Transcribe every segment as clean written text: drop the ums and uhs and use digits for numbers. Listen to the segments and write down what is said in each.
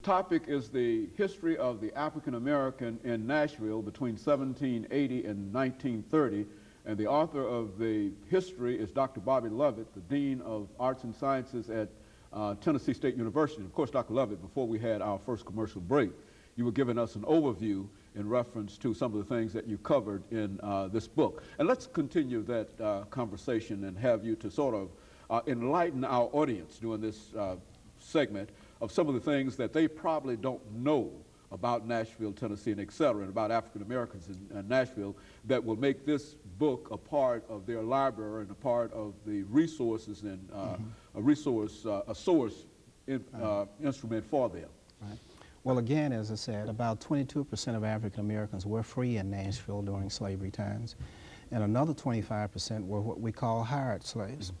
topic is the history of the African American in Nashville between 1780 and 1930. And the author of the history is Dr. Bobby Lovett, the Dean of Arts and Sciences at Tennessee State University. Of course, Dr. Lovett, before we had our first commercial break, you were giving us an overview in reference to some of the things that you covered in this book. And let's continue that conversation and have you to sort of enlighten our audience during this segment of some of the things that they probably don't know about Nashville, Tennessee, and et cetera, and about African Americans in Nashville, that will make this book a part of their library and a part of the resources and a source instrument for them. Right. Well, again, as I said, about 22% of African Americans were free in Nashville during slavery times, and another 25% were what we call hired slaves.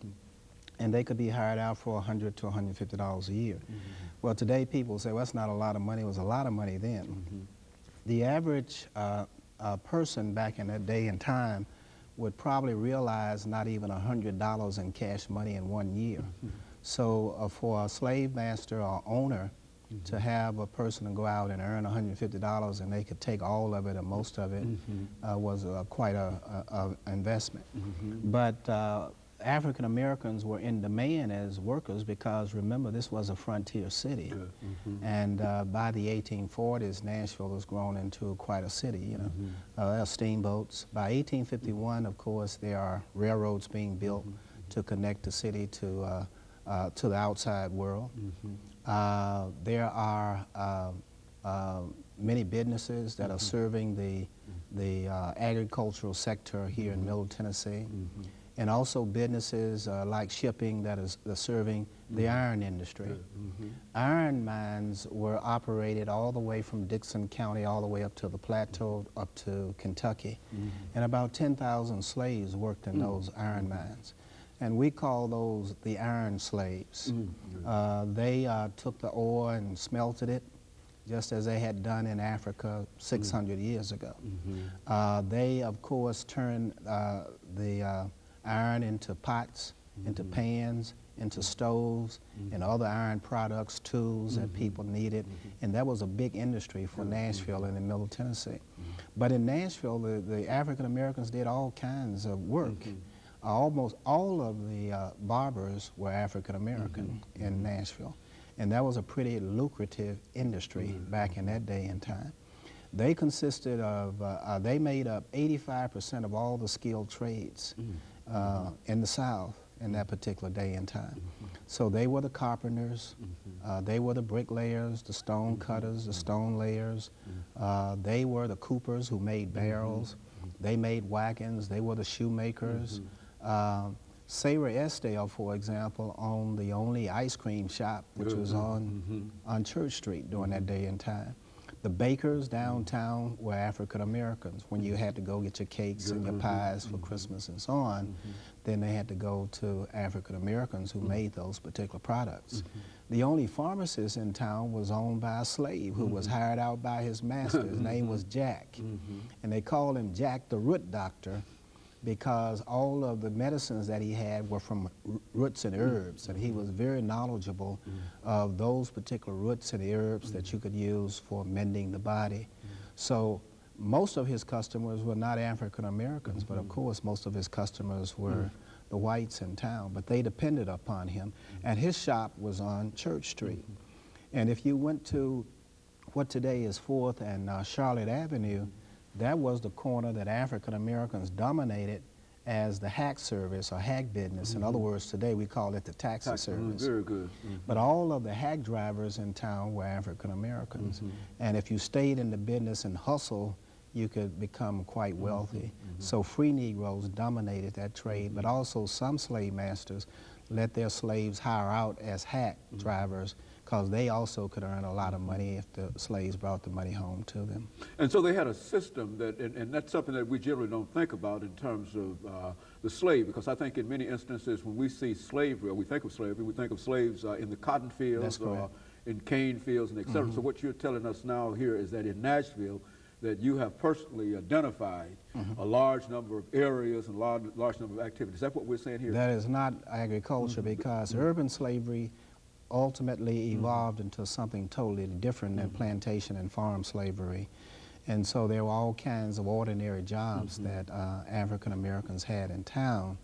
And they could be hired out for $100 to $150 a year. Well, today people say, well, that's not a lot of money. It was a lot of money then. The average person back in that day and time would probably realize not even $100 in cash money in 1 year. So for a slave master or owner to have a person to go out and earn $150 and they could take all of it or most of it was quite an investment. But African Americans were in demand as workers because, remember, this was a frontier city. And by the 1840s, Nashville was grown into quite a city, you know. There are steamboats. By 1851, of course, there are railroads being built to connect the city to the outside world. There are many businesses that are serving the agricultural sector here in Middle Tennessee. And also businesses like shipping that is serving the iron industry. Iron mines were operated all the way from Dixon County all the way up to the plateau, up to Kentucky. And about 10,000 slaves worked in those iron mines. And we call those the iron slaves. They took the ore and smelted it, just as they had done in Africa 600 years ago. They, of course, turned the iron into pots, into pans, into stoves, and other iron products, tools that people needed. And that was a big industry for Nashville and in Middle Tennessee. But in Nashville, the African Americans did all kinds of work. Almost all of the barbers were African American in Nashville. And that was a pretty lucrative industry back in that day and time. They consisted of, they made up 85% of all the skilled trades in the South in that particular day and time. So they were the carpenters, they were the bricklayers, the stone cutters, the stone layers, they were the coopers who made barrels, they made wagons, they were the shoemakers. Sarah Estelle, for example, owned the only ice cream shop which was on Church Street during that day and time. The bakers downtown were African Americans. When you had to go get your cakes and your pies for Christmas and so on, then they had to go to African Americans who made those particular products. The only pharmacist in town was owned by a slave who was hired out by his master. His name was Jack. And they called him Jack the Root Doctor because all of the medicines that he had were from roots and herbs, and he was very knowledgeable of those particular roots and herbs that you could use for mending the body. So most of his customers were not African Americans, but of course most of his customers were the whites in town, but they depended upon him. And his shop was on Church Street. And if you went to what today is 4th and Charlotte Avenue, that was the corner that African Americans dominated as the hack service or hack business. In other words, today we call it the taxi service. Very good. But all of the hack drivers in town were African Americans. And if you stayed in the business and hustle, you could become quite wealthy. So free Negroes dominated that trade, but also some slave masters let their slaves hire out as hack drivers, because they also could earn a lot of money if the slaves brought the money home to them. And so they had a system that, and that's something that we generally don't think about in terms of the slave, because I think in many instances when we see slavery, or we think of slavery, we think of slaves in the cotton fields or in cane fields and et cetera. So what you're telling us now here is that in Nashville, that you have personally identified a large number of areas and large number of activities. Is that what we're saying here? That is not agriculture, because urban slavery ultimately evolved into something totally different than plantation and farm slavery. And so there were all kinds of ordinary jobs that African Americans had in town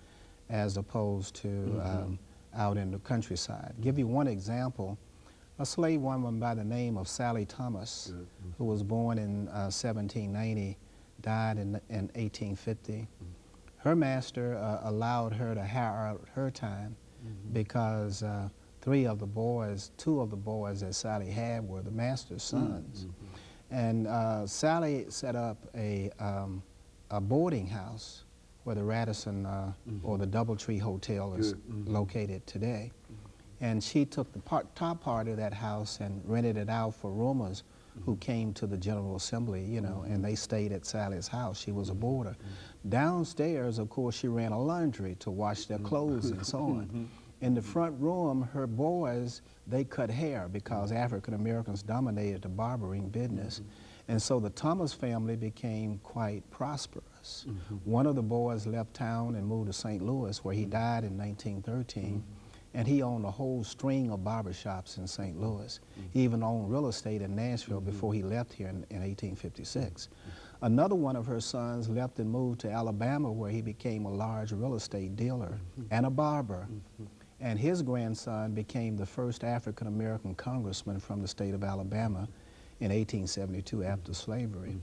as opposed to out in the countryside. Give you one example. A slave woman by the name of Sally Thomas, who was born in 1790, died in 1850. Her master allowed her to hire out her time because two of the boys that Sally had were the master's sons. And Sally set up a boarding house where the Radisson or the Doubletree Hotel is located today. And she took the top part of that house and rented it out for roomers who came to the General Assembly, you know, and they stayed at Sally's house. She was a boarder. Downstairs, of course, she ran a laundry to wash their clothes and so on. In the front room, her boys, they cut hair because African Americans dominated the barbering business. And so the Thomas family became quite prosperous. One of the boys left town and moved to St. Louis, where he died in 1913. And he owned a whole string of barbershops in St. Louis. He even owned real estate in Nashville before he left here in 1856. Another one of her sons left and moved to Alabama, where he became a large real estate dealer and a barber. And his grandson became the first African-American congressman from the state of Alabama in 1872 after slavery.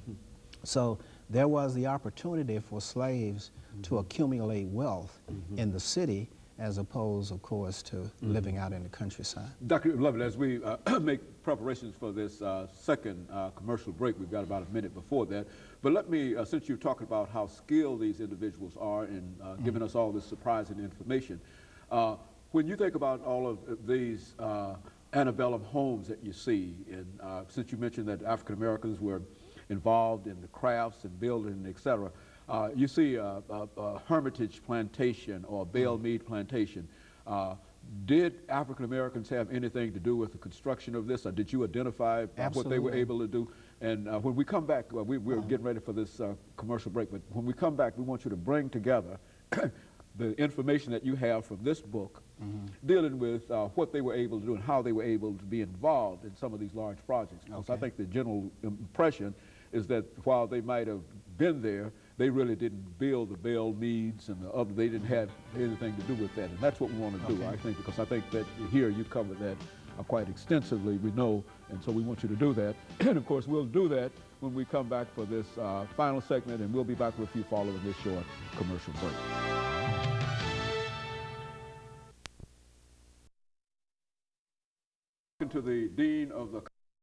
So there was the opportunity for slaves to accumulate wealth in the city as opposed, of course, to living out in the countryside. Dr. Lovett, as we make preparations for this second commercial break, we've got about a minute before that, but let me, since you're talking about how skilled these individuals are in giving us all this surprising information, when you think about all of these antebellum homes that you see, and since you mentioned that African Americans were involved in the crafts and building, et cetera, you see a Hermitage plantation or a bale mead plantation. Did African Americans have anything to do with the construction of this, or did you identify what they were able to do? And when we come back, we're getting ready for this commercial break, but when we come back, we want you to bring together the information that you have from this book dealing with what they were able to do and how they were able to be involved in some of these large projects. Because I think the general impression is that while they might have been there, they really didn't build the bale meads and the other, they didn't have anything to do with that. And that's what we want to do, I think, because I think that here you covered that quite extensively, we know, and so we want you to do that. And of course, we'll do that when we come back for this final segment, and we'll be back with you following this short commercial break. To the Dean of the